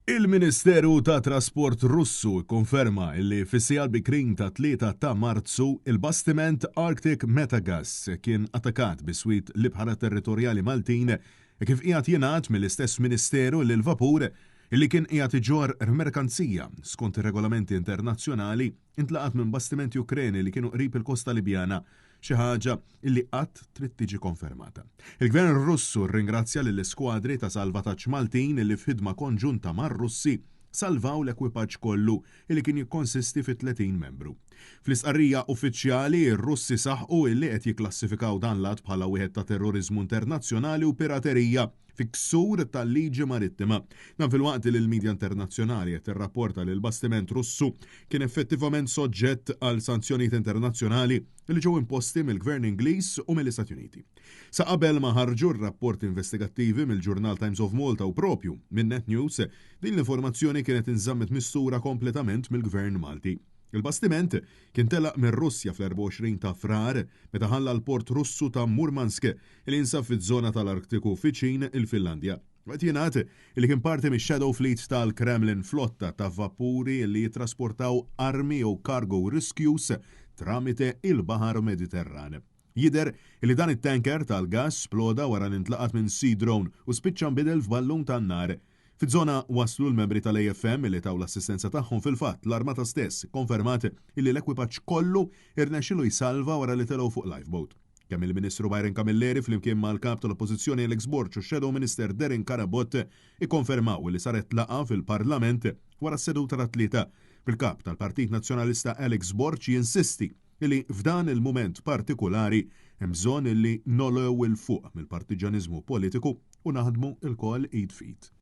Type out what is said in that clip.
Il-Ministeru ta' Trasport Russu konferma li fis-sijal bikrin ta' 3 ta' Marzu il-bastiment Arctic Metagas kien attakat biswit l-ibħara territorjali Maltin kif qiegħed jingħad mill-istess Ministeru li l-vapur illi kien qiegħed iġor merkanzija skont ir-regolamenti internazzjonali intlaqat minn bastimenti Ukreni li kienu qrib il-kosta Libjana xi ħaġa illi qatt trid tiġi konfermata. Il-Gvern Russu rringrazzja lill-iskwadri ta' salvataġġ Maltin illi f'ħidma konġunta mar-Russi salvaw l-ekwipaġġ kollu illi kien jikkonsisti fi 30 membru. Fl-istqarrija uffiċjali ir-Russi saħqu illi qed jikklassifikaw dan l-att bħala wieħed ta' terrorizmu internazzjonali u piraterija fi ksur tal-liġi marittima. Dan fil-waqt li l-medja internazzjonali qed tirrapporta li l-bastiment Russu kien effettivament soġġett għal sanzjonijiet internazzjonali li ġew imposti mill-Gvern Ingliż u mill-Istati Uniti. Sa qabel ma ħarġu r-rapport investigattivi mill-ġurnal Times of Malta u propju minn Net News, din l-informazzjoni kienet inżammet mistura kompletament mill-Gvern Malti. Il-bastiment kien telaq minn Russja fl-24 ta' frar meta ħalla l-port Russu ta' Murmansk li jinsab fiż-żona tal-Arktiku fiċin il-Finlandja. Waqt jingħad li kien parti mix-Shadow Fleet tal-Kremlin flotta ta' vapuri li jittrasportaw armi u cargo rescues tramite il-Baħar Mediterran. Jider li dan it-tanker tal-gas sploda wara nintlaqat minn Sea Drone u spiċċa nbidel f'ballun tan-nar. Fiż-żona waslu l-membri tal-AFM li taw l-assistenza tagħhom fil-fatt l-armata stess konfermat illi l-ekwipaġġ kollu irnexxielu jsalva wara li telgħu fuq lifeboat. Kemm il-Ministru Byron Camilleri flimkien mal-kap tal-Oppożizzjoni Alex Borch u Shadow Minister Derin Karabot ikkonfermaw li saret laqa fil-Parlament wara s-seduta tat-tlieta. Bil-kap tal-Partit Nazzjonalista Alex Borch jinsisti illi f'dan il-mument partikolari hemm bżonn illi nolgħu il fuq mill-partiġaniżmu politiku u naħdmu il-koll id fit.